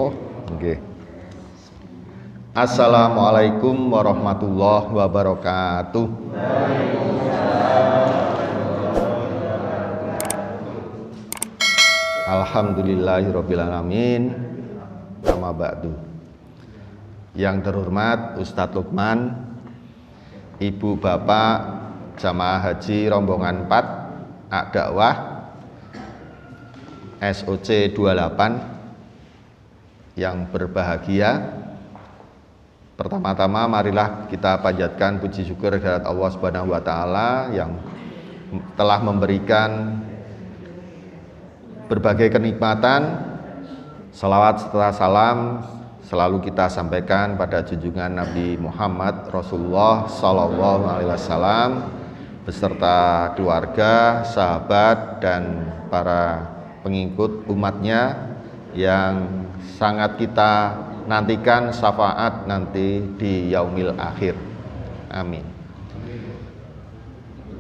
Oh, nggih. Assalamualaikum warahmatullahi wabarakatuh. Alhamdulillahirabbil alamin. Amma ba'du. Yang terhormat Ustadz Lukman, Ibu Bapak Jamaah Haji Rombongan 4 Ak Dakwah SOC 28 yang berbahagia. Pertama-tama marilah kita panjatkan puji syukur kehadirat Allah Subhanahu wa taala yang telah memberikan berbagai kenikmatan. Salawat serta salam selalu kita sampaikan pada junjungan Nabi Muhammad Rasulullah Sallallahu Alaihi Wasallam beserta keluarga, sahabat, dan para pengikut umatnya yang sangat kita nantikan syafaat nanti di yaumil akhir. Amin.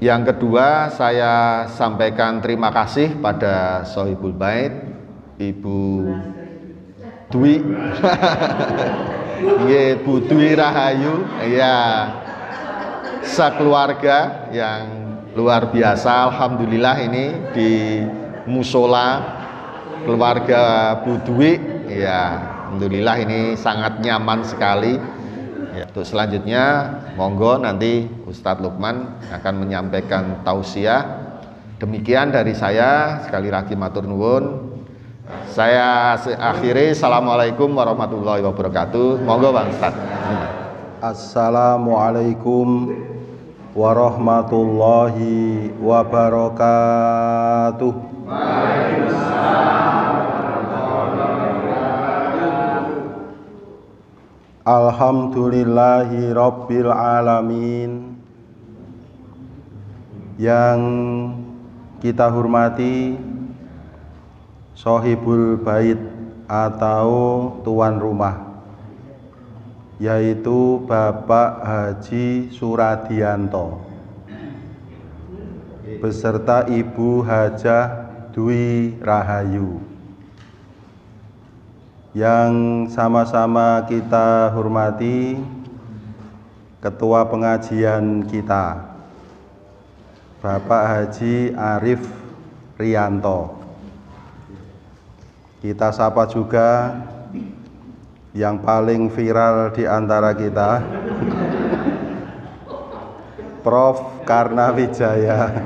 Yang kedua, saya sampaikan terima kasih pada Sohibul Bait, Ibu Dwi, Bu Dwi Rahayu, ya, sekeluarga yang luar biasa. Alhamdulillah ini di musola keluarga Bu Dwi, ya, alhamdulillah ini sangat nyaman sekali. Ya, untuk selanjutnya, monggo nanti Ustadz Lukman akan menyampaikan tausiah. Demikian dari saya, sekali lagi matur nuwun. Saya akhiri, assalamualaikum warahmatullahi wabarakatuh. Monggo Bang Ustadz. Assalamualaikum warahmatullahi wabarakatuh. Alhamdulillahi rabbil alamin. Yang kita hormati Sohibul Bait atau tuan rumah, yaitu Bapak Haji Suradianto beserta Ibu Hajah Dwi Rahayu. Yang sama-sama kita hormati Ketua Pengajian kita, Bapak Haji Arif Rianto. Kita sapa juga yang paling viral di antara kita, Prof. Karnawijaya,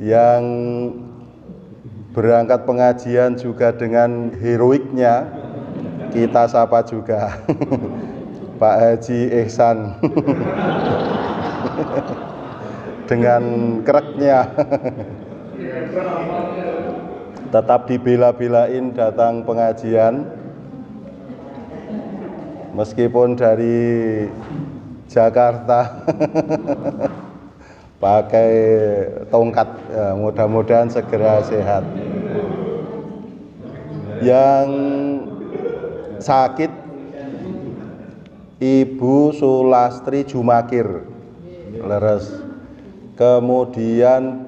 yang berangkat pengajian juga dengan heroiknya. Kita sapa juga Pak Haji Ihsan dengan kereknya tetap dibela-belain datang pengajian meskipun dari Jakarta pakai tongkat. Ya, mudah-mudahan segera sehat. Yang sakit Ibu Sulastri Jumakir, leres. Kemudian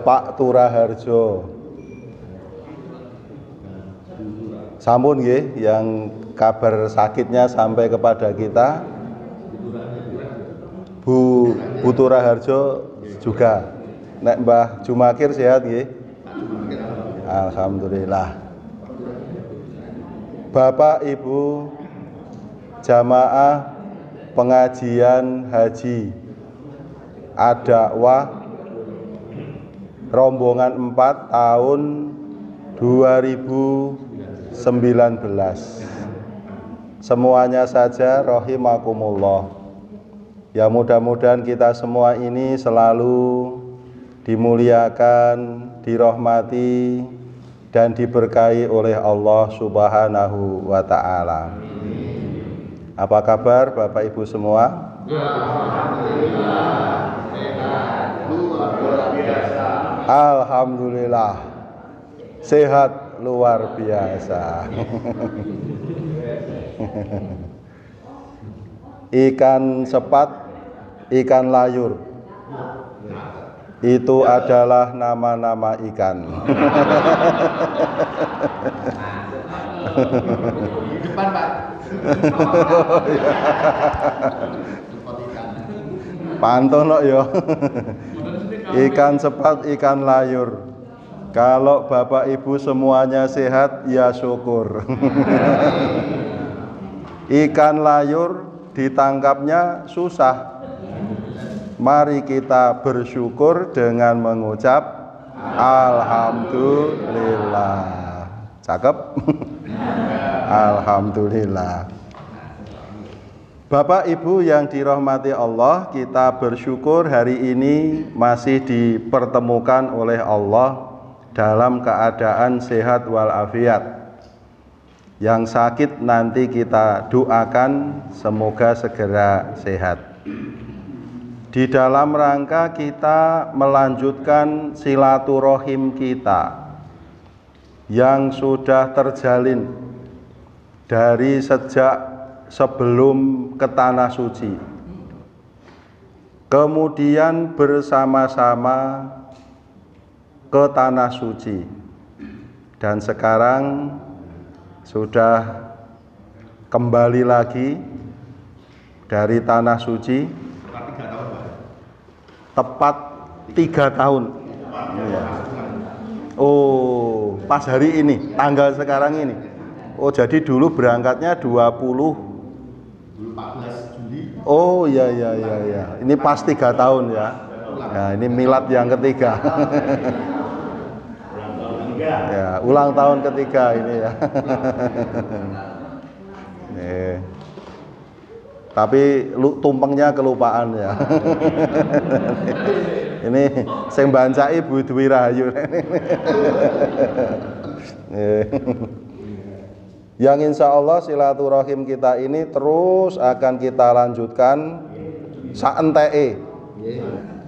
Pak Turaharjo, sampun nggih, yang kabar sakitnya sampai kepada kita. Bu Turaharjo juga. Nek Mbah Jumakir sehat nggih? Alhamdulillah. Bapak Ibu jamaah pengajian haji Ad-Dakwah Rombongan 4 tahun 2019. Semuanya saja rahimakumullah. Ya, mudah-mudahan kita semua ini selalu dimuliakan, dirahmati, dan diberkahi oleh Allah Subhanahu wa ta'ala. Apa kabar Bapak Ibu semua? Alhamdulillah, sehat, luar biasa. Alhamdulillah, sehat luar biasa. Ikan sepat, ikan layur. Itu adalah nama-nama ikan. Di depan, Pak. Pantono yo. Ikan sepat, ikan layur. Kalau Bapak Ibu semuanya sehat, ya syukur. Ikan layur ditangkapnya susah. Mari kita bersyukur dengan mengucap Alhamdulillah. Cakep? Alhamdulillah. Bapak Ibu yang dirahmati Allah, kita bersyukur hari ini masih dipertemukan oleh Allah dalam keadaan sehat walafiat. Yang sakit nanti kita doakan semoga segera sehat. Di dalam rangka kita melanjutkan silaturahim kita yang sudah terjalin dari sejak sebelum ke Tanah Suci, kemudian bersama-sama ke Tanah Suci, dan sekarang sudah kembali lagi dari Tanah Suci. Tepat 3 tahun. Ya. Oh, pas hari ini, tanggal sekarang ini. Oh, jadi dulu berangkatnya 14 Juli. Oh, ya. Ini pas 3 tahun ya. Nah, ini milad yang ketiga. Ya, ulang tahun ketiga ini ya. Tapi tumpengnya kelupaan ya. Ini sing bancai Bu Dwi Rahayu. Yang insya Allah silaturahim kita ini terus akan kita lanjutkan saentee.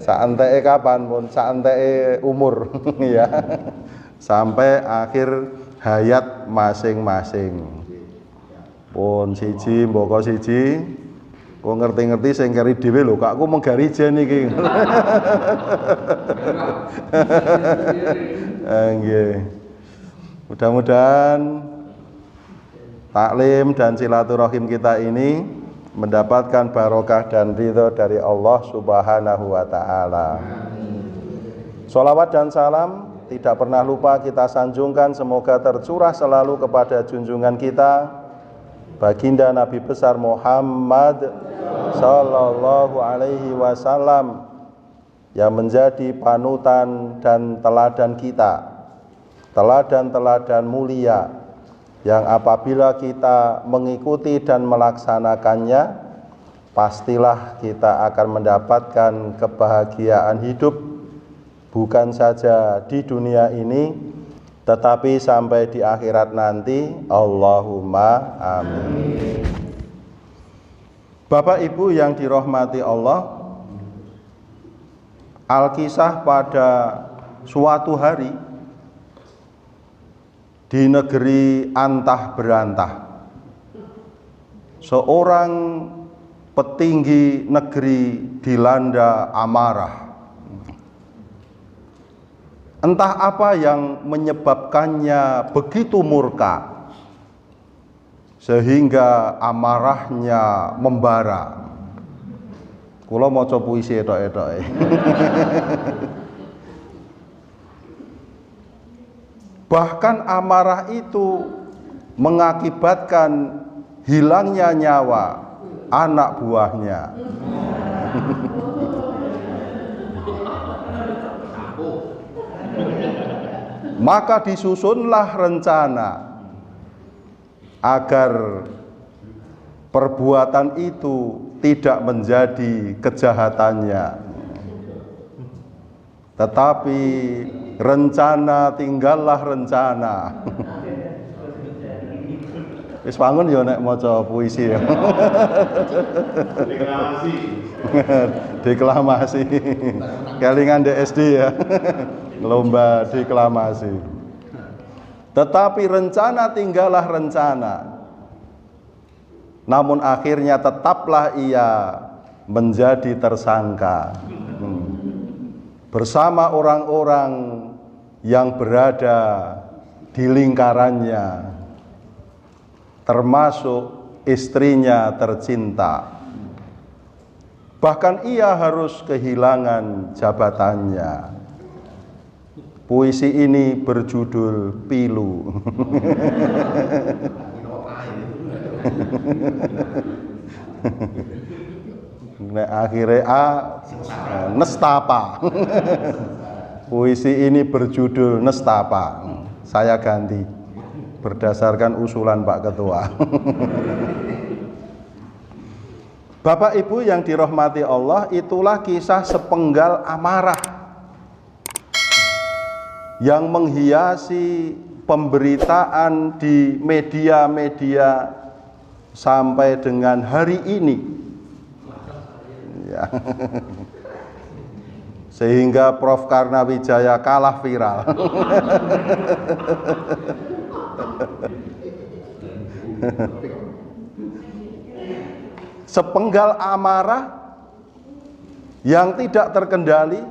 Saentee kapan pun, saentee umur ya. Sampai akhir hayat masing-masing. Pun siji mboko siji. Kok ngerti-ngerti sing keri dhewe lho, Kak, aku menggari jen iki. Nggih. Mudah-mudahan taklim dan silaturahim kita ini mendapatkan barokah dan ridho dari Allah Subhanahu wa taala. Sholawat dan salam tidak pernah lupa kita sanjungkan, semoga tercurah selalu kepada junjungan kita Baginda Nabi besar Muhammad sallallahu alaihi wasallam, yang menjadi panutan dan teladan kita, teladan-teladan mulia yang apabila kita mengikuti dan melaksanakannya, pastilah kita akan mendapatkan kebahagiaan hidup, bukan saja di dunia ini tetapi sampai di akhirat nanti. Allahumma amin. Bapak Ibu yang dirahmati Allah, Alkisah pada suatu hari di negeri antah berantah, seorang petinggi negeri dilanda amarah. Entah apa yang menyebabkannya begitu murka sehingga amarahnya membara. Kula maca puisi etok-etok. Bahkan amarah itu mengakibatkan hilangnya nyawa anak buahnya. Maka disusunlah rencana agar perbuatan itu tidak menjadi kejahatannya. Tetapi rencana tinggallah rencana. Wis bangun ya nek maca puisi ya. Deklamasi. Deklamasi. Kelingan DSD ya. Lomba deklamasi. Tetapi rencana tinggallah rencana. Namun akhirnya tetaplah ia menjadi tersangka. bersama orang-orang yang berada di lingkarannya, termasuk istrinya tercinta. Bahkan ia harus kehilangan jabatannya. Puisi ini berjudul Pilu. Nek akhirnya A, nestapa. Puisi ini berjudul Nestapa. Saya ganti berdasarkan usulan Pak Ketua. Bapak Ibu yang dirahmati Allah, itulah kisah sepenggal amarah yang menghiasi pemberitaan di media-media sampai dengan hari ini. Ya. Sehingga Prof. Karnawijaya kalah viral. Sepenggal amarah yang tidak terkendali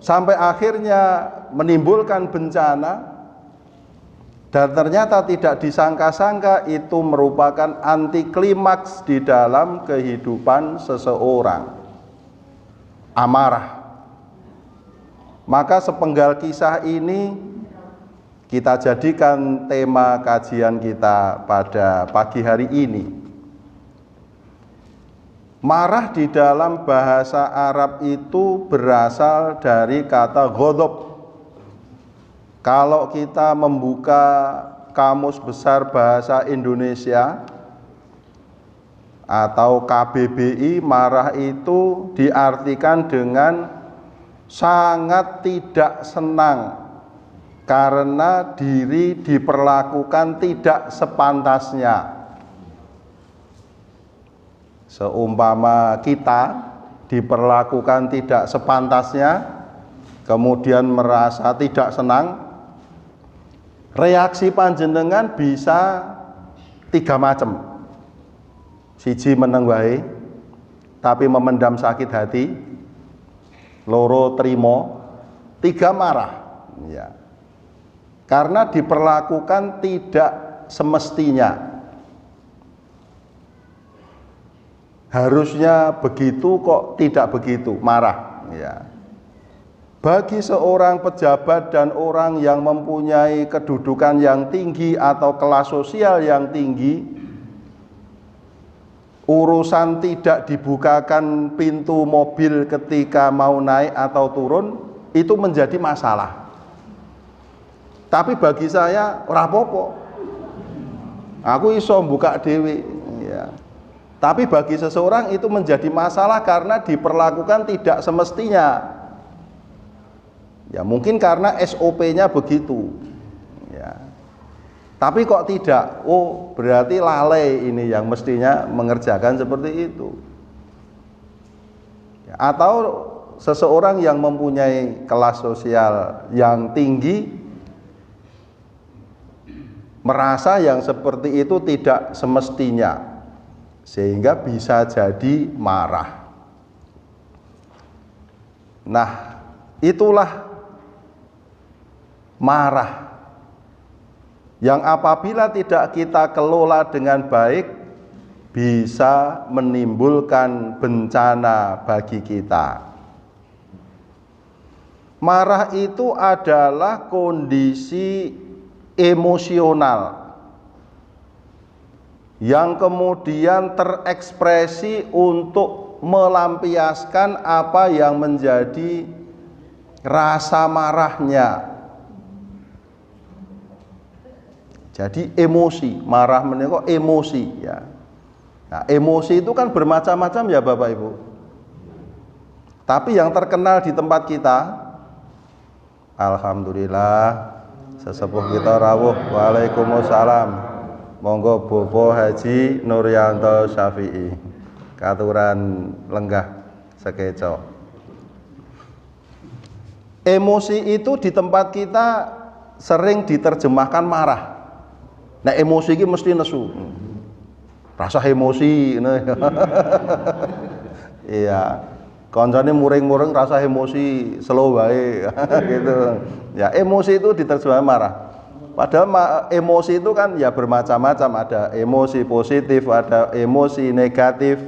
sampai akhirnya menimbulkan bencana, dan ternyata tidak disangka-sangka itu merupakan anti klimaks di dalam kehidupan seseorang. Amarah. Maka sepenggal kisah ini kita jadikan tema kajian kita pada pagi hari ini. Marah di dalam bahasa Arab itu berasal dari kata ghadab. Kalau kita membuka Kamus Besar Bahasa Indonesia atau KBBI, marah itu diartikan dengan sangat tidak senang karena diri diperlakukan tidak sepantasnya. Seumpama kita diperlakukan tidak sepantasnya, kemudian merasa tidak senang, reaksi panjenengan bisa 3 macam. Siji meneng wae tapi memendam sakit hati, loro trimo, 3 marah. Ya. Karena diperlakukan tidak semestinya. Harusnya begitu kok tidak begitu, marah. Ya. Bagi seorang pejabat dan orang yang mempunyai kedudukan yang tinggi atau kelas sosial yang tinggi, urusan tidak dibukakan pintu mobil ketika mau naik atau turun itu menjadi masalah. Tapi bagi saya ora apa-apa, aku iso buka dhewe. Ya. Tapi bagi seseorang itu menjadi masalah karena diperlakukan tidak semestinya. Ya mungkin karena SOP-nya begitu. Ya. Tapi kok tidak? Oh, berarti lalai ini yang mestinya mengerjakan seperti itu. Ya, atau seseorang yang mempunyai kelas sosial yang tinggi merasa yang seperti itu tidak semestinya, sehingga bisa jadi marah. Nah, itulah marah yang apabila tidak kita kelola dengan baik bisa menimbulkan bencana bagi kita. Marah itu adalah kondisi emosional yang kemudian terekspresi untuk melampiaskan apa yang menjadi rasa marahnya. Jadi emosi, marah menika emosi ya. Nah, emosi itu kan bermacam-macam ya Bapak Ibu. Tapi yang terkenal di tempat kita, alhamdulillah, sesepuh kita rawuh. Waalaikumsalam. Monggo Bopo Haji Nuryanto Syafi'i, katuran lenggah sekeco. Emosi itu di tempat kita sering diterjemahkan marah. Nah, emosi ini mesti nesu. Rasa emosi. Iya. Koncone muring-muring rasa emosi slow wae gitu. Ya, emosi itu diterjemahkan marah. Padahal emosi itu kan ya bermacam-macam, ada emosi positif, ada emosi negatif,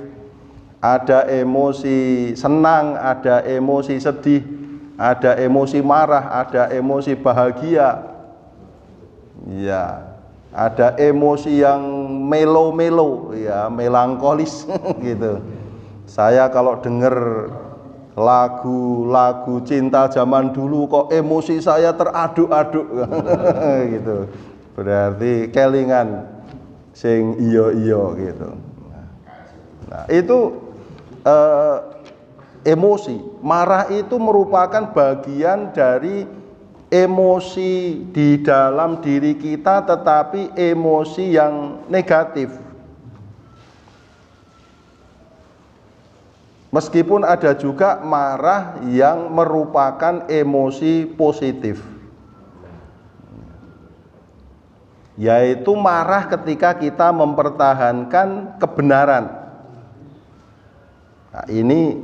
ada emosi senang, ada emosi sedih, ada emosi marah, ada emosi bahagia. Ya, ada emosi yang melo-melo, ya, melankolis gitu. Saya kalau dengar lagu-lagu cinta zaman dulu kok emosi saya teraduk-aduk gitu. Berarti kelingan sing iyo gitu. Nah, itu emosi. Marah itu merupakan bagian dari emosi di dalam diri kita, tetapi emosi yang negatif. Meskipun ada juga marah yang merupakan emosi positif, yaitu marah ketika kita mempertahankan kebenaran. Nah, ini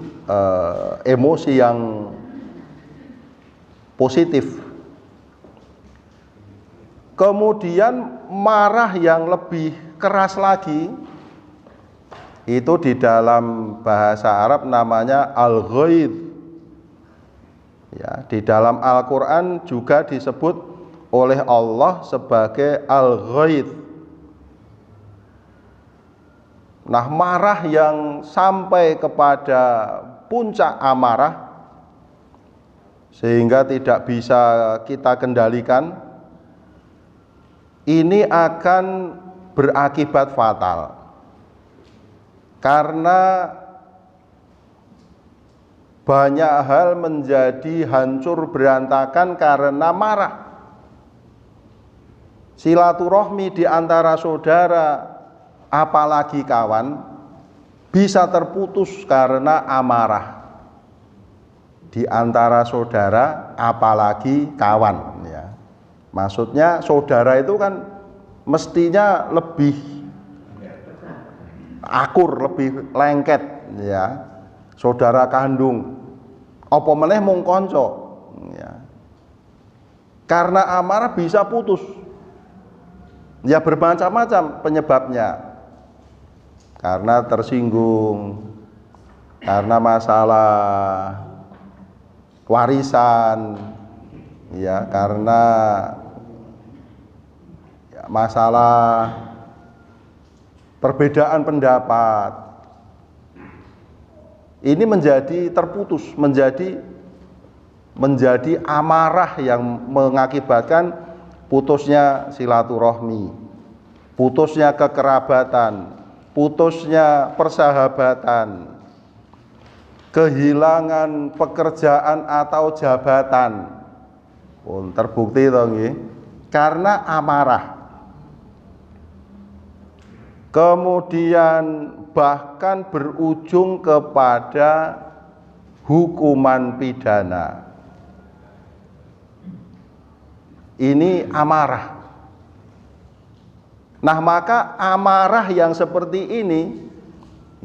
emosi yang positif. Kemudian marah yang lebih keras lagi, itu di dalam bahasa Arab namanya al-ghaidz. Ya, di dalam Al-Qur'an juga disebut oleh Allah sebagai al-ghaidz. Nah, marah yang sampai kepada puncak amarah sehingga tidak bisa kita kendalikan, ini akan berakibat fatal. Karena banyak hal menjadi hancur berantakan karena marah. Silaturahmi di antara saudara, apalagi kawan, bisa terputus karena amarah. Di antara saudara, apalagi kawan, ya. Maksudnya saudara itu kan mestinya lebih akur, lebih lengket, ya, saudara kandung, apa meneh mung kanca, ya. Karena amarah bisa putus, ya, bermacam-macam penyebabnya. Karena tersinggung, karena masalah warisan, ya, karena ya, masalah perbedaan pendapat, ini menjadi terputus, menjadi amarah yang mengakibatkan putusnya silaturahmi, putusnya kekerabatan, putusnya persahabatan, kehilangan pekerjaan atau jabatan. Pun terbukti toh nggih, karena amarah. Kemudian bahkan berujung kepada hukuman pidana. Ini amarah. Nah, maka amarah yang seperti ini,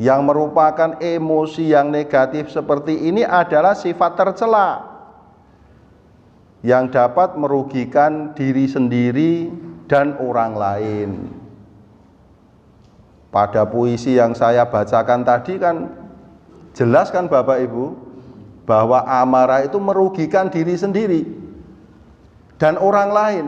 yang merupakan emosi yang negatif seperti ini, adalah sifat tercela yang dapat merugikan diri sendiri dan orang lain. Pada puisi yang saya bacakan tadi kan jelas kan Bapak Ibu, bahwa amarah itu merugikan diri sendiri dan orang lain.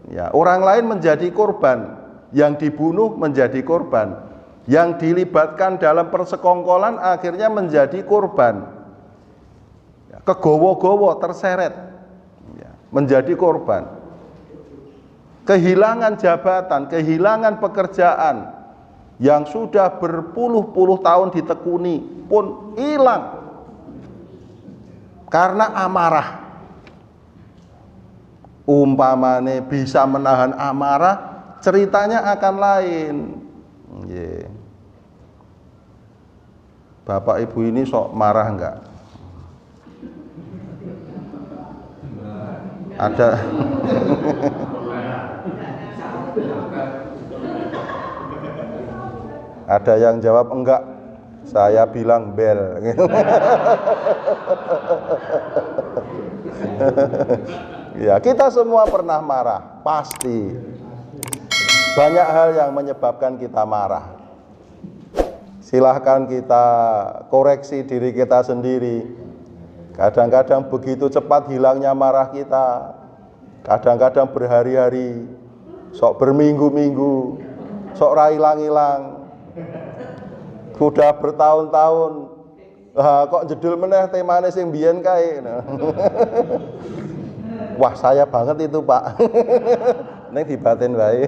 Ya, orang lain menjadi korban, yang dibunuh menjadi korban, yang dilibatkan dalam persekongkolan akhirnya menjadi korban, ya, kegowo-gowo, terseret, ya, menjadi korban. Kehilangan jabatan, kehilangan pekerjaan yang sudah berpuluh-puluh tahun ditekuni pun hilang karena amarah. Umpamane bisa menahan amarah, ceritanya akan lain. Yeah. Bapak Ibu ini sok marah enggak? Ada ada yang jawab enggak, Saya bilang bel. Ya, kita semua pernah marah, pasti. Banyak hal yang menyebabkan kita marah. Silahkan kita koreksi diri kita sendiri. Kadang-kadang begitu cepat hilangnya marah kita. Kadang-kadang berhari-hari, sok berminggu-minggu, sok hilang-hilang. Sudah bertahun-tahun, kok jedul meneh temane sing biyen kae. Wah, saya banget itu, Pak. Ning dibatin wae.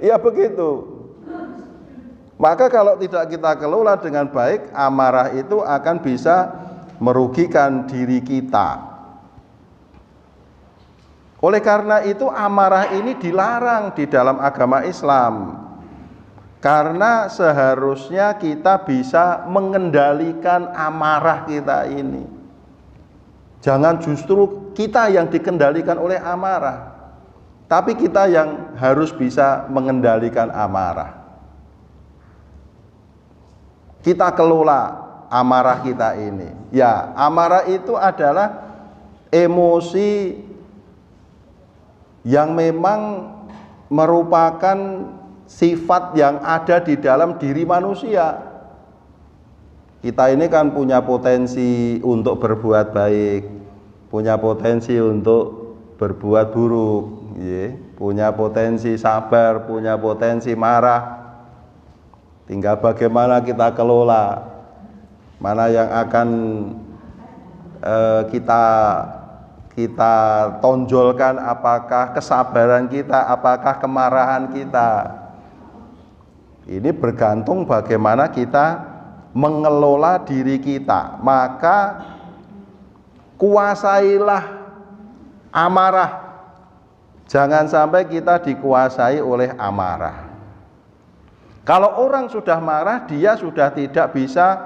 Ya begitu. Maka kalau tidak kita kelola dengan baik, amarah itu akan bisa merugikan diri kita. Oleh karena itu amarah ini dilarang di dalam agama Islam. Karena seharusnya kita bisa mengendalikan amarah kita ini. Jangan justru kita yang dikendalikan oleh amarah, tapi kita yang harus bisa mengendalikan amarah. Kita kelola amarah kita ini. Ya, amarah itu adalah emosi yang memang merupakan sifat yang ada di dalam diri manusia. Kita ini kan punya potensi untuk berbuat baik, punya potensi untuk berbuat buruk, punya potensi sabar, punya potensi marah. Tinggal bagaimana kita kelola, mana yang akan kita tonjolkan, apakah kesabaran kita, apakah kemarahan kita. Ini bergantung bagaimana kita mengelola diri kita. Maka kuasailah amarah. Jangan sampai kita dikuasai oleh amarah. Kalau orang sudah marah, dia sudah tidak bisa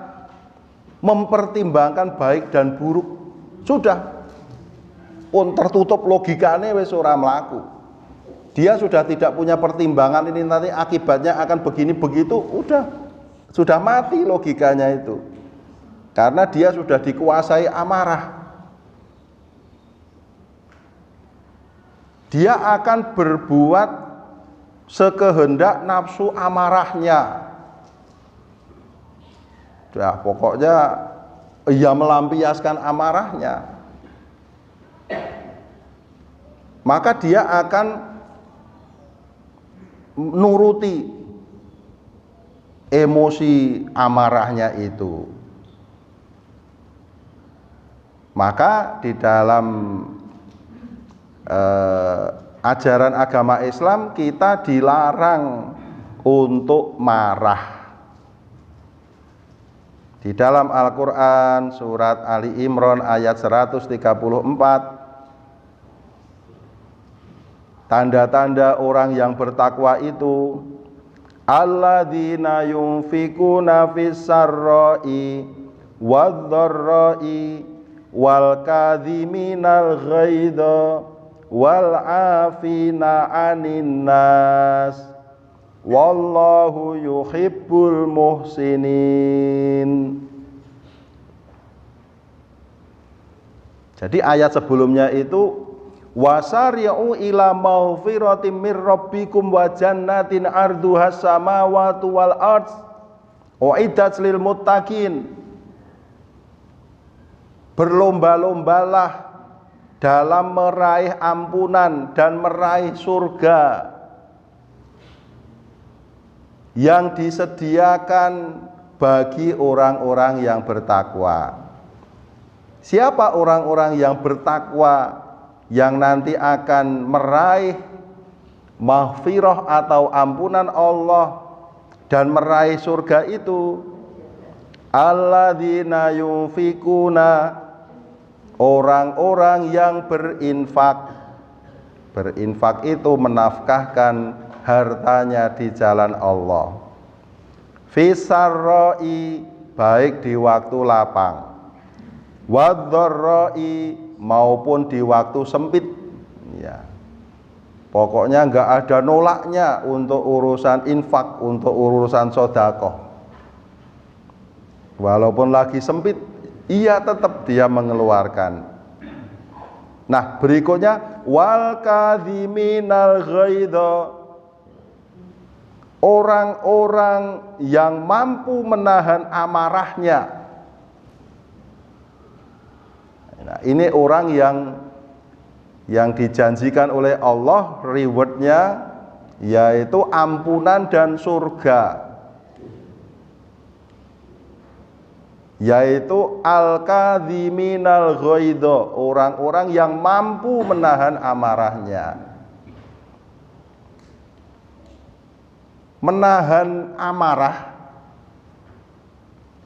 mempertimbangkan baik dan buruk. Sudah pun tertutup logikanya wis ora mlaku. Dia sudah tidak punya pertimbangan, ini nanti akibatnya akan begini begitu, sudah mati logikanya itu. Karena dia sudah dikuasai amarah. Dia akan berbuat sekehendak nafsu amarahnya. Ya, pokoknya ia melampiaskan amarahnya. Maka dia akan nuruti emosi amarahnya itu. Maka di dalam ajaran agama Islam kita dilarang untuk marah. Di dalam Al-Quran surat Ali Imran ayat 134, tanda-tanda orang yang bertakwa itu alladzina yunfikuna fis-sarra'i wadh-dharra'i wal kadhiminal ghaidha wal 'afina 'anin nas wallahu yuhibbul muhsinin. Jadi ayat sebelumnya itu wasari'u ila maghfiratin mir rabbikum wa jannatin arduhas samawati wal ardh uiddat lil muttaqin. Berlomba-lombalah dalam meraih ampunan dan meraih surga yang disediakan bagi orang-orang yang bertakwa. Siapa orang-orang yang bertakwa yang nanti akan meraih maghfirah atau ampunan Allah dan meraih surga itu? Alladzina yunfikuna, orang-orang yang berinfak. Berinfak itu menafkahkan hartanya di jalan Allah. Fisarroi, baik di waktu lapang, wadharroi, maupun di waktu sempit. Ya, pokoknya nggak ada nolaknya untuk urusan infak, untuk urusan sedekah. Walaupun lagi sempit, iya tetap dia mengeluarkan. Nah, berikutnya wal kadhiminal ghaidha. Orang-orang yang mampu menahan amarahnya. Nah, ini orang yang dijanjikan oleh Allah rewardnya yaitu ampunan dan surga, yaitu al-kadhiminal ghaidha, orang-orang yang mampu menahan amarahnya. Menahan amarah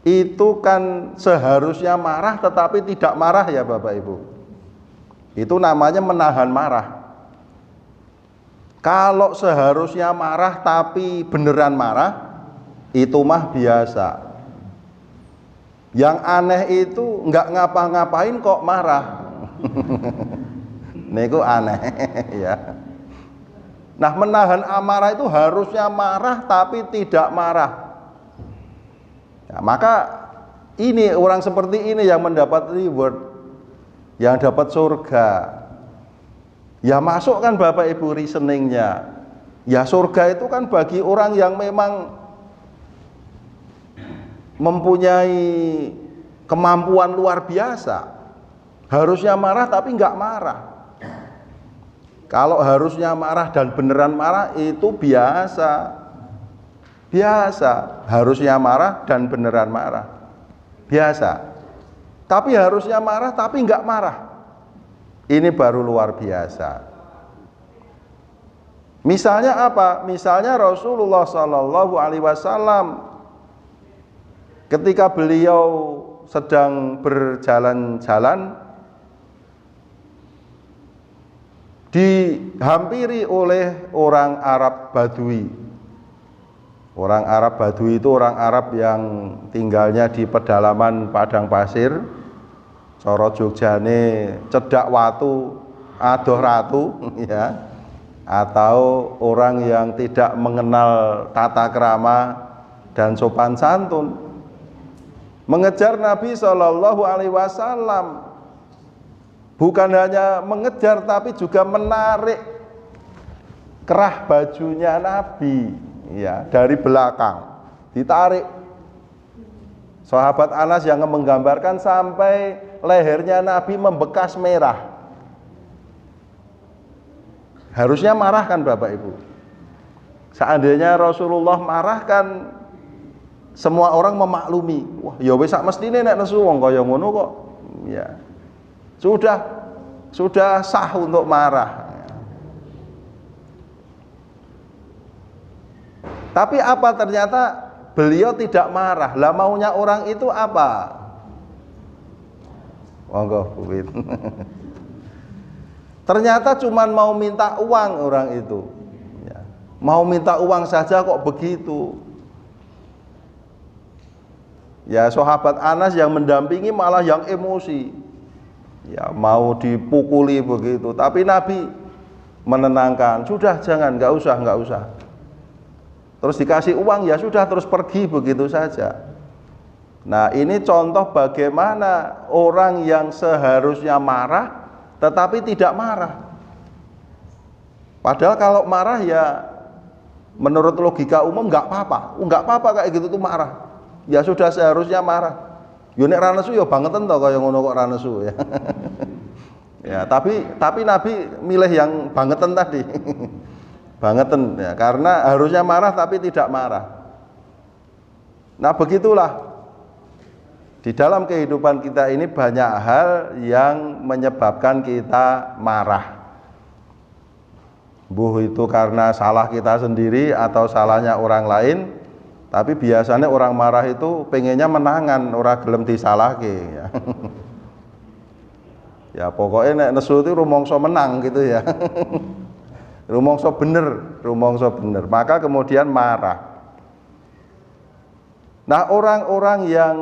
itu kan seharusnya marah tetapi tidak marah ya Bapak Ibu. Itu namanya menahan marah. Kalau seharusnya marah tapi beneran marah, itu mah biasa. Yang aneh itu nggak ngapa-ngapain kok marah. Niku aneh ya. Nah, menahan amarah itu harusnya marah tapi tidak marah. Ya, maka ini orang seperti ini yang mendapat reward, yang dapat surga. Ya masuk kan Bapak Ibu reasoningnya. Ya surga itu kan bagi orang yang memang mempunyai kemampuan luar biasa. Harusnya marah tapi nggak marah. Kalau harusnya marah dan beneran marah itu biasa. Biasa. Harusnya marah dan beneran marah. Biasa. Tapi harusnya marah tapi nggak marah. Ini baru luar biasa. Misalnya apa? Misalnya Rasulullah Shallallahu Alaihi Wasallam ketika beliau sedang berjalan-jalan dihampiri oleh orang Arab Badui. Orang Arab Badui itu orang Arab yang tinggalnya di pedalaman padang pasir. Coro Jogjane cedak watu adoh ratu ya. Atau orang yang tidak mengenal tata krama dan sopan santun. Mengejar Nabi Shallallahu Alaihi Wasallam. Bukan hanya mengejar tapi juga menarik kerah bajunya Nabi ya, dari belakang ditarik. Sahabat Anas yang menggambarkan sampai lehernya Nabi membekas merah. Harusnya marah kan Bapak Ibu. Seandainya Rasulullah marah kan semua orang memaklumi. Wah, ya wis sak mestine nek nesu wong kaya ngono kok. Ya. Sudah sah untuk marah. Tapi apa ternyata beliau tidak marah. Lah maunya orang itu apa? Monggo Bu Win. Ternyata cuman mau minta uang orang itu. Ya. Mau minta uang saja kok begitu. Ya sahabat Anas yang mendampingi malah yang emosi. Ya mau dipukuli begitu, tapi Nabi menenangkan, sudah jangan, nggak usah. Terus dikasih uang ya sudah, terus pergi begitu saja. Nah ini contoh bagaimana orang yang seharusnya marah, tetapi tidak marah. Padahal kalau marah ya menurut logika umum nggak apa-apa kayak gitu tuh marah. Ya sudah seharusnya marah. Yo nek ra nesu yo bangetan to kaya ngono kok ra nesu ya. Ya, tapi Nabi milih yang bangetan tadi. Bangetan ya, karena harusnya marah tapi tidak marah. Nah, begitulah. Di dalam kehidupan kita ini banyak hal yang menyebabkan kita marah. Buh itu karena salah kita sendiri atau salahnya orang lain. Tapi biasanya orang marah itu pengennya menangan, orang gelem disalahke ya. Ya pokoknya nek nesu itu rumangsa menang gitu ya. rumangsa bener. Maka kemudian marah. Nah, orang-orang yang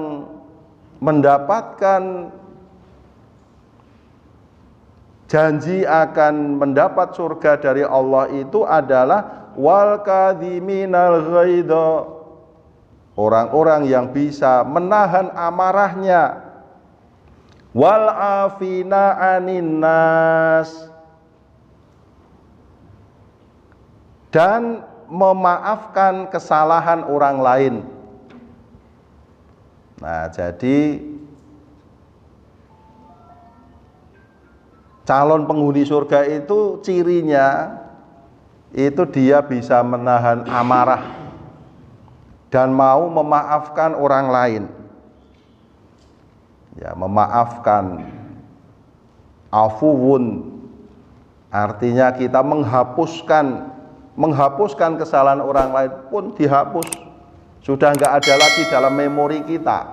mendapatkan janji akan mendapat surga dari Allah itu adalah wal kadhiminal ghaidha, orang-orang yang bisa menahan amarahnya, wal afina anin nas, dan memaafkan kesalahan orang lain. Nah, jadi calon penghuni surga itu cirinya itu dia bisa menahan amarah dan mau memaafkan orang lain. Ya, memaafkan, afuwun artinya kita menghapuskan kesalahan orang lain pun dihapus, sudah nggak ada lagi dalam memori kita,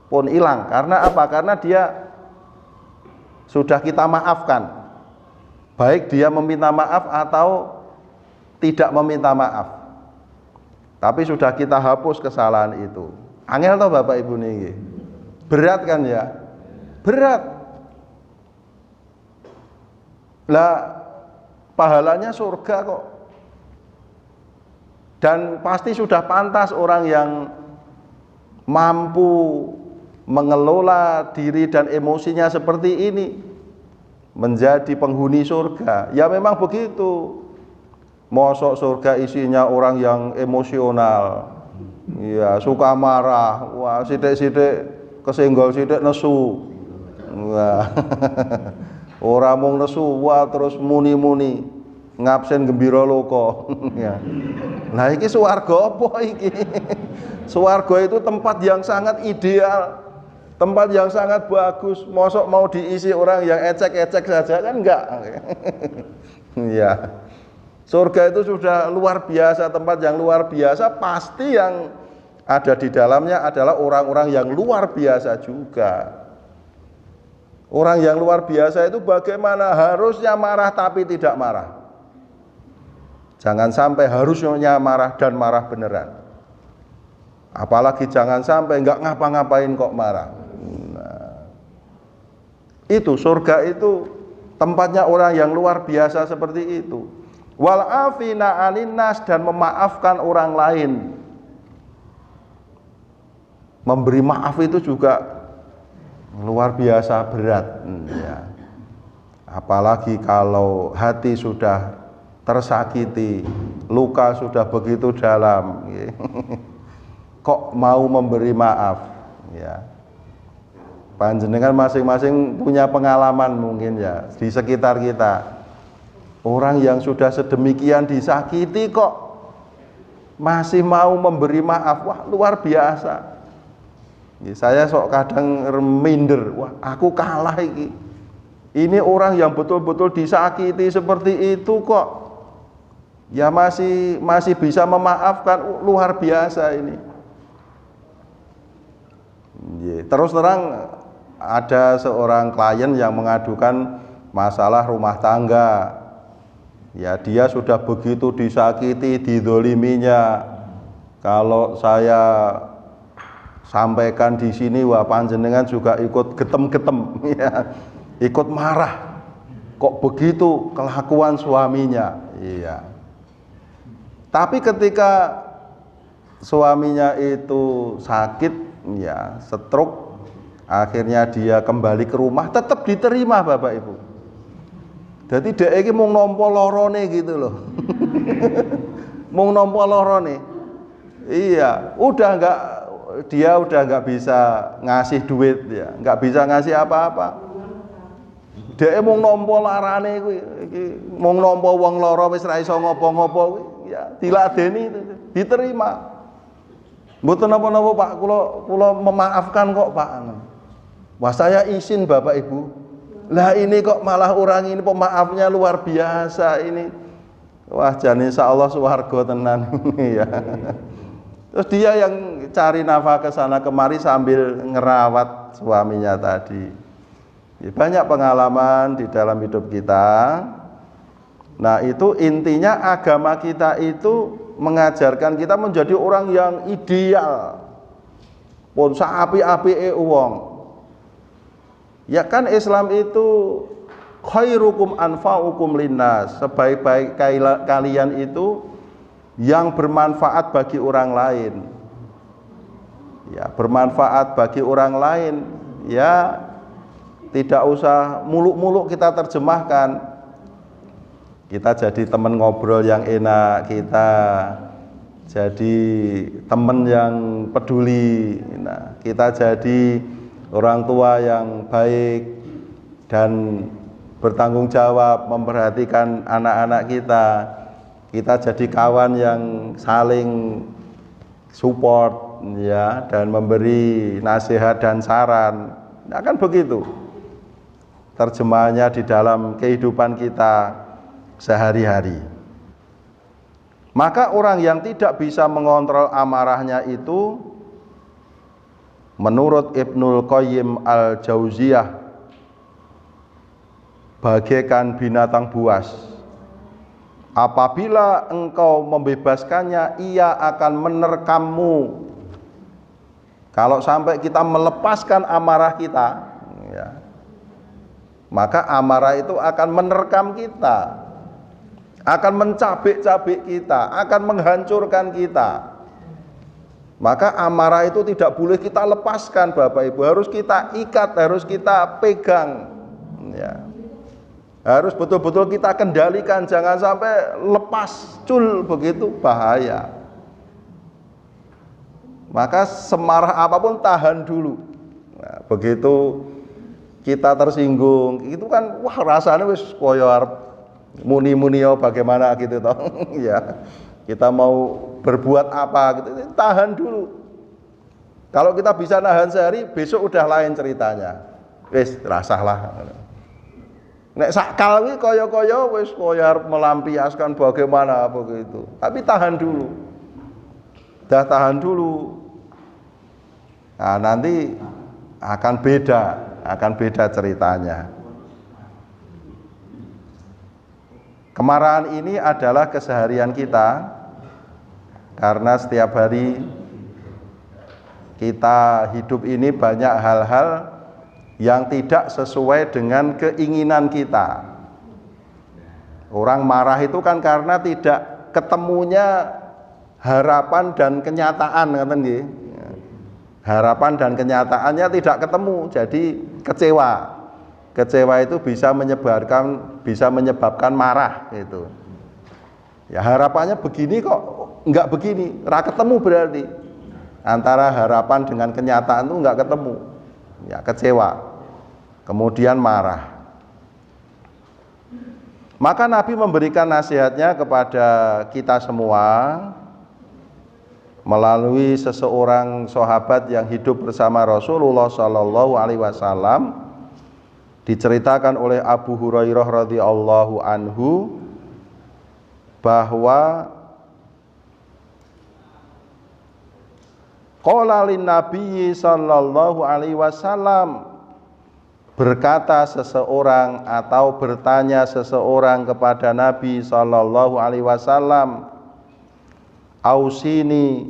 pun hilang. Karena apa? Karena dia sudah kita maafkan, baik dia meminta maaf atau tidak meminta maaf, tapi sudah kita hapus kesalahan itu. Angel toh Bapak Ibu nih, berat kan ya? Berat. Lah pahalanya surga kok. Dan pasti sudah pantas orang yang mampu mengelola diri dan emosinya seperti ini menjadi penghuni surga. Ya memang begitu. Mosok surga isinya orang yang emosional, ya suka marah, wah sidik-sidik kesenggol sidik nesu, wah orang mung nesu, wah terus muni-muni ngabsen gembira loko. Ya. Nah iki swarga apa iki? Swarga itu tempat yang sangat ideal, tempat yang sangat bagus. Mosok mau diisi orang yang ecek-ecek saja kan enggak? Ya. Surga itu sudah luar biasa, tempat yang luar biasa, pasti yang ada di dalamnya adalah orang-orang yang luar biasa juga. Orang yang luar biasa itu bagaimana? Harusnya marah tapi tidak marah. Jangan sampai harusnya marah dan marah beneran. Apalagi jangan sampai nggak ngapa-ngapain kok marah. Nah, itu surga itu tempatnya orang yang luar biasa seperti itu. Wal afina anin nas, dan memaafkan orang lain. Memberi maaf itu juga luar biasa berat. Ya. Apalagi kalau hati sudah tersakiti, luka sudah begitu dalam. Kok mau memberi maaf? Ya. Panjenengan masing-masing punya pengalaman mungkin ya di sekitar kita. Orang yang sudah sedemikian disakiti kok masih mau memberi maaf, wah luar biasa. Saya sok kadang minder, wah aku kalah ini. Ini orang yang betul-betul disakiti seperti itu kok ya masih bisa memaafkan, luar biasa ini. Terus terang ada seorang klien yang mengadukan masalah rumah tangga. Ya dia sudah begitu disakiti, didoliminya. Kalau saya sampaikan di sini, wah panjenengan juga ikut getem-getem, ya, ikut marah. Kok begitu kelakuan suaminya? Iya. Tapi ketika suaminya itu sakit, ya, stroke, akhirnya dia kembali ke rumah, tetap diterima Bapak Ibu. Jadi dhek iki mung nampa lorone gitu loh. Mung nampa lorone. Iya, dia udah nggak bisa ngasih duit ya, nggak bisa ngasih apa-apa. Dhek mung nampa larane kuwi, iki mung nampa wong lara wis ra iso ngopo-ngopo kuwi, ya diladeni diterima. Mboten napa-napa Pak, kula memaafkan kok Pak. Wah saya izin Bapak Ibu. Lah ini kok malah orang ini pemaafnya luar biasa ini. Wah jane insyaallah swarga tenan ya. Terus dia yang cari nafkah ke sana kemari sambil ngerawat suaminya tadi. Ya, banyak pengalaman di dalam hidup kita. Nah, itu intinya agama kita itu mengajarkan kita menjadi orang yang ideal. Pun saapi-apike wong. Ya kan Islam itu khairukum anfa'ukum linnas, sebaik-baik kalian itu yang bermanfaat bagi orang lain. ya bermanfaat bagi orang lain, ya tidak usah muluk-muluk kita terjemahkan. Kita jadi teman ngobrol yang enak, kita jadi teman yang peduli, nah, kita jadi orang tua yang baik dan bertanggung jawab memperhatikan anak-anak kita. Kita jadi kawan yang saling support, ya, dan memberi nasihat dan saran. Nah, kan begitu terjemahannya di dalam kehidupan kita sehari-hari. Maka orang yang tidak bisa mengontrol amarahnya itu, menurut Ibnul Qayyim Al-Jauziyah, bagaikan binatang buas. Apabila engkau membebaskannya, ia akan menerkammu. Kalau sampai kita melepaskan amarah kita, ya, maka amarah itu akan menerkam kita, akan mencabik-cabik kita, akan menghancurkan kita. Maka amarah itu tidak boleh kita lepaskan, Bapak Ibu, harus kita ikat, harus kita pegang, ya. Harus betul-betul kita kendalikan, jangan sampai lepas cul, begitu bahaya. Maka semarah apapun tahan dulu. Nah, begitu kita tersinggung, itu kan wah rasanya wis koyo arep muni-muni bagaimana gitu toh. Ya. Kita mau berbuat apa gitu, tahan dulu. Kalau kita bisa nahan sehari, besok udah lain ceritanya. Wis rasahlah. Nek sakal iki kaya-kaya wis koyo arep melampiaskan bagaimana begitu. Tapi tahan dulu. Dah tahan dulu. Nah, nanti akan beda ceritanya. Kemarahan ini adalah keseharian kita, karena setiap hari kita hidup ini banyak hal-hal yang tidak sesuai dengan keinginan kita. Orang marah itu kan karena tidak ketemunya harapan dan kenyataan, ngaten nggih. Harapan dan kenyataannya tidak ketemu, jadi kecewa. Kecewa itu bisa menyebabkan marah gitu. Ya harapannya begini kok enggak begini, ra ketemu berarti. Antara harapan dengan kenyataan itu enggak ketemu. Ya kecewa. Kemudian marah. Maka Nabi memberikan nasihatnya kepada kita semua melalui seseorang sahabat yang hidup bersama Rasulullah Shallallahu Alaihi Wasallam. Diceritakan oleh Abu Hurairah radhiyallahu anhu bahwa qala lin Nabi sallallahu alaihi wasallam, berkata seseorang atau bertanya seseorang kepada Nabi sallallahu alaihi wasallam, ausini,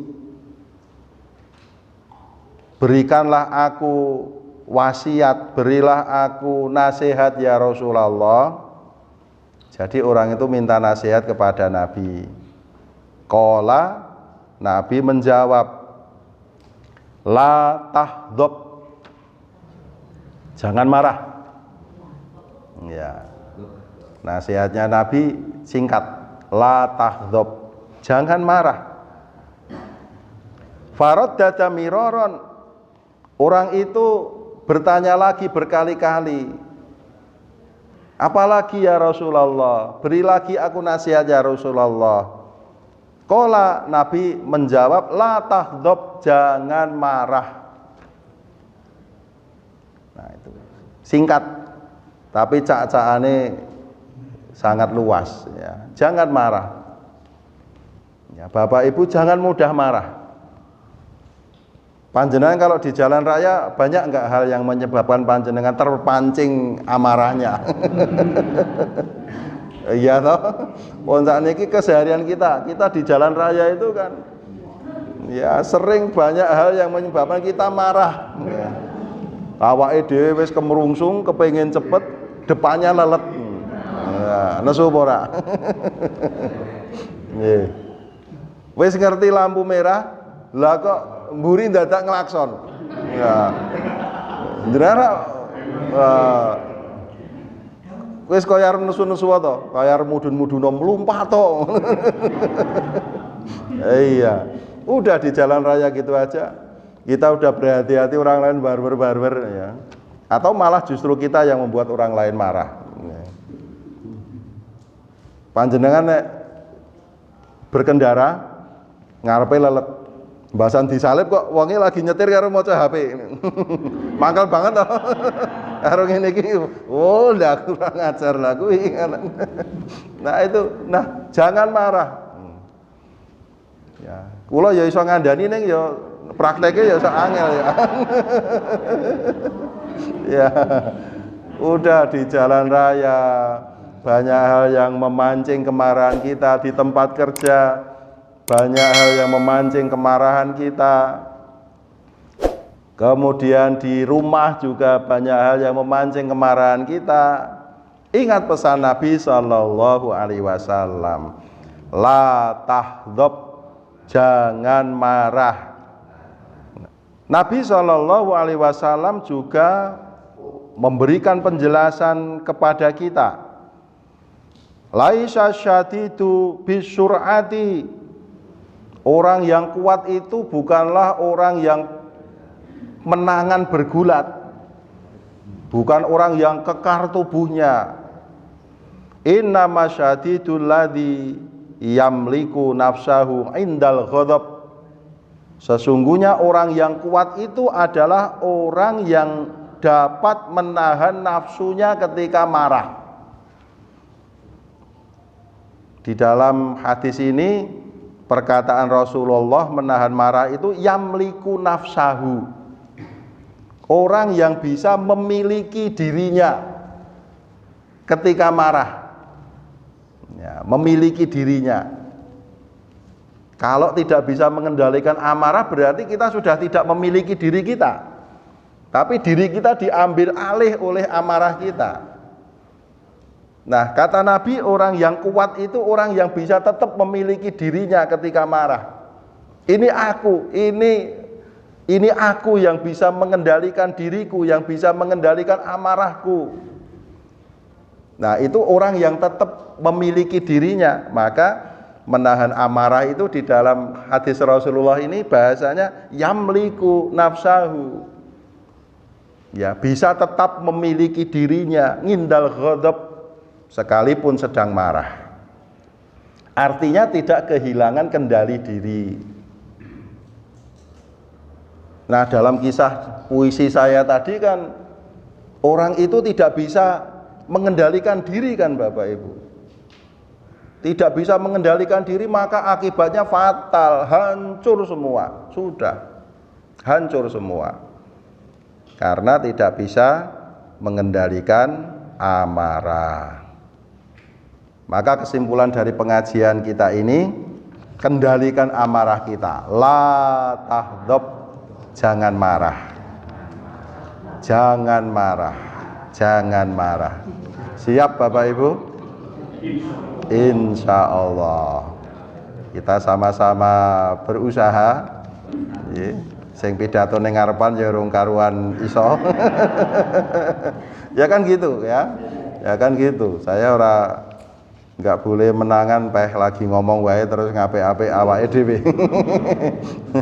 berikanlah aku wasiat, berilah aku nasihat ya Rasulullah. Jadi orang itu minta nasihat kepada Nabi. Qala, Nabi menjawab, la tahdhab, jangan marah. Ya. Nasihatnya Nabi singkat, la tahdhab, jangan marah. Faraddada miraron, orang itu bertanya lagi berkali-kali, apalagi ya Rasulullah, beri lagi aku nasihat ya Rasulullah. Qala, Nabi menjawab, la tahdhab, jangan marah. Nah itu singkat, tapi cak-cakane sangat luas ya. Jangan marah. Ya, Bapak Ibu jangan mudah marah. Panjenengan kalau di jalan raya banyak enggak hal yang menyebabkan panjenengan terpancing amarahnya? Iya toh. Wong sakniki keseharian kita di jalan raya itu kan ya sering banyak hal yang menyebabkan kita marah. Ya. Awake dhewe wis kemerungsung, kepengin cepet, depannya lelet. Nah, nesu ora? Nggih. Wis ngerti lampu merah, lah kok mburi dadak nglakson. Ya. Jenengan wis kaya arep nesu-nesu to, kaya arep mudun-mudun mlumpat to. Iya. Udah di jalan raya gitu aja. Kita udah berhati-hati, orang lain barber ya. Atau malah justru kita yang membuat orang lain marah. Panjenengan nek berkendara ngarepe lelet. Mbasan disalib kok wonge lagi nyetir karo maca HP. Mangkel banget toh. Karo ngene iki, oh ndak kurang ajar lah kuwi. Nah itu, jangan marah. Ya, kula ya iso ngandani ning ya prakteke ya iso angel ya. Ya. Udah di jalan raya banyak hal yang memancing kemarahan kita, di tempat kerja banyak hal yang memancing kemarahan kita. Kemudian di rumah juga banyak hal yang memancing kemarahan kita. Ingat pesan Nabi Shallallahu Alaihi Wasallam, la tahdhab, jangan marah. Nabi Shallallahu Alaihi Wasallam juga memberikan penjelasan kepada kita. Laisa syadidu bisur'ati. Orang yang kuat itu bukanlah orang yang menangan bergulat, bukan orang yang kekar tubuhnya. Innama syadidul ladzi yamliku nafsahu indal ghadab. Sesungguhnya orang yang kuat itu adalah orang yang dapat menahan nafsunya ketika marah. Di dalam hadis ini perkataan Rasulullah menahan marah itu yamliku nafsahu. Orang yang bisa memiliki dirinya ketika marah. Ya, memiliki dirinya. Kalau tidak bisa mengendalikan amarah berarti kita sudah tidak memiliki diri kita. Tapi diri kita diambil alih oleh amarah kita. Nah, kata Nabi, orang yang kuat itu orang yang bisa tetap memiliki dirinya ketika marah. Ini aku, ini aku yang bisa mengendalikan diriku, yang bisa mengendalikan amarahku. Nah, itu orang yang tetap memiliki dirinya. Maka menahan amarah itu di dalam hadis Rasulullah ini bahasanya yamliku nafsahu. Ya, bisa tetap memiliki dirinya, ngindal ghadab, sekalipun sedang marah. Artinya tidak kehilangan kendali diri. Nah, dalam kisah puisi saya tadi kan orang itu tidak bisa mengendalikan diri kan Bapak Ibu. Tidak bisa mengendalikan diri maka akibatnya fatal, hancur semua. Sudah hancur semua. Karena tidak bisa mengendalikan amarah. Maka kesimpulan dari pengajian kita ini, kendalikan amarah kita. La tahdhab, jangan marah. Jangan marah. Jangan marah. Siap Bapak Ibu? Insya Allah. Kita sama-sama berusaha. Sing pidato ning ngarepan ya rung karuan iso. Ya kan gitu ya. Ya kan gitu. Saya ora nggak boleh menangan lagi ngomong wae terus ngape-ape awake dhewe.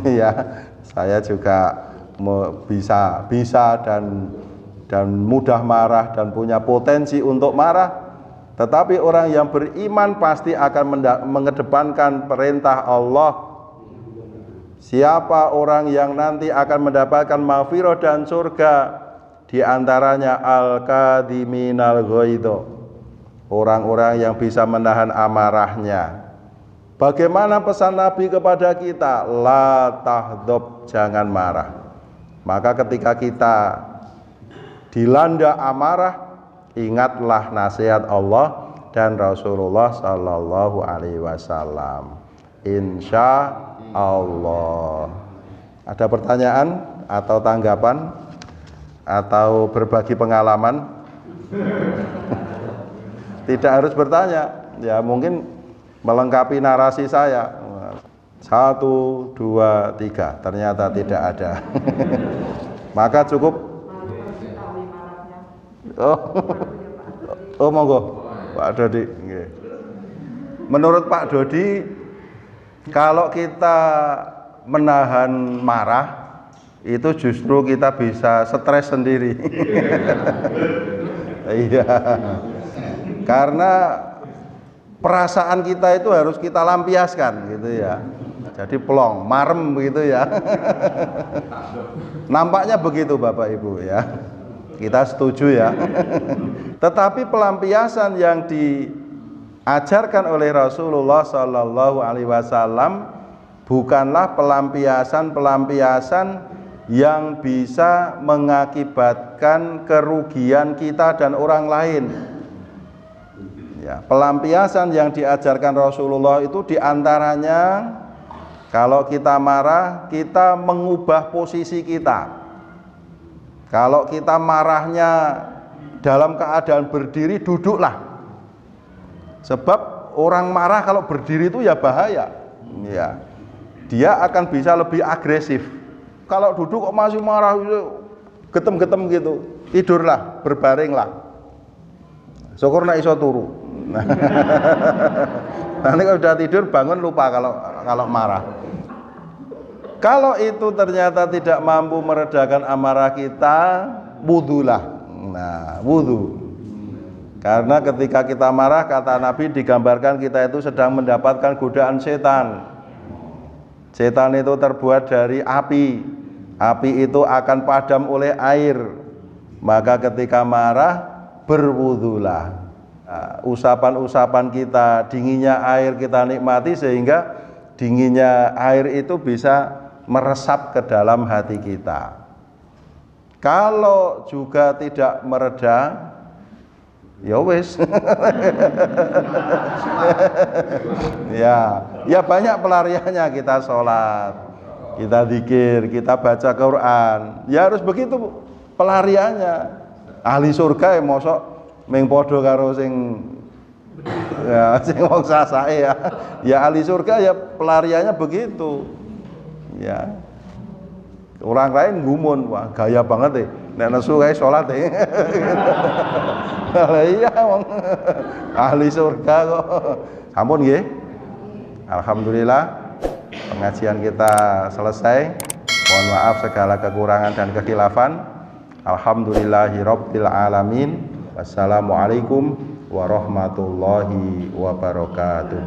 Ya, saya juga bisa dan mudah marah dan punya potensi untuk marah. Tetapi orang yang beriman pasti akan mengedepankan perintah Allah. Siapa orang yang nanti akan mendapatkan maghfirah dan surga? Di antaranya al-kadhiminal ghaidho. Orang-orang yang bisa menahan amarahnya. Bagaimana pesan Nabi kepada kita? La tahdhab, jangan marah. Maka ketika kita dilanda amarah, ingatlah nasihat Allah dan Rasulullah Sallallahu Alaihi Wasallam. Insya Allah. Ada pertanyaan atau tanggapan atau berbagi pengalaman? Tidak harus bertanya, ya mungkin melengkapi narasi saya. 1, 2, 3. Ternyata tidak ada. Maka cukup. Oh monggo Pak Dodi. Menurut Pak Dodi, kalau kita menahan marah itu justru kita bisa stres sendiri. Iya. Karena perasaan kita itu harus kita lampiaskan gitu ya. Jadi plong, marem begitu ya. Nampaknya begitu Bapak Ibu ya. Kita setuju ya. Tetapi pelampiasan yang diajarkan oleh Rasulullah Shallallahu Alaihi Wasallam bukanlah pelampiasan yang bisa mengakibatkan kerugian kita dan orang lain. Ya, pelampiasan yang diajarkan Rasulullah itu diantaranya kalau kita marah, kita mengubah posisi kita. Kalau kita marahnya dalam keadaan berdiri, duduklah. Sebab orang marah kalau berdiri itu ya bahaya. Ya. Dia akan bisa lebih agresif. Kalau duduk kok masih marah, getem-getem gitu, tidurlah, berbaringlah. Syukur nek iso turu. Nanti kalau sudah tidur bangun lupa kalau marah. Kalau itu ternyata tidak mampu meredakan amarah kita, wudhulah. Nah, wudhu. Karena ketika kita marah, kata Nabi, digambarkan kita itu sedang mendapatkan godaan setan. Setan itu terbuat dari api. Api itu akan padam oleh air. Maka ketika marah, berwudhulah. Usapan-usapan kita, dinginnya air kita nikmati sehingga dinginnya air itu bisa meresap ke dalam hati kita. Kalau juga tidak mereda, ya wis. ya banyak pelariannya, kita sholat, kita zikir, kita baca Quran. Ya harus begitu pelariannya. Ahli surga ya mosok ming padha karo sing wong sasae ya. Ya ahli surga ya pelariannya begitu. Ya. Orang lain gumun, wah gaya banget deh. Nek nesu kae salat deh. Lah iya wong ahli surga kok. Ampun nggih. Alhamdulillah pengajian kita selesai. Mohon maaf segala kekurangan dan kekhilafan. Alhamdulillahirabbil alamin. Wassalamualaikum warahmatullahi wabarakatuh.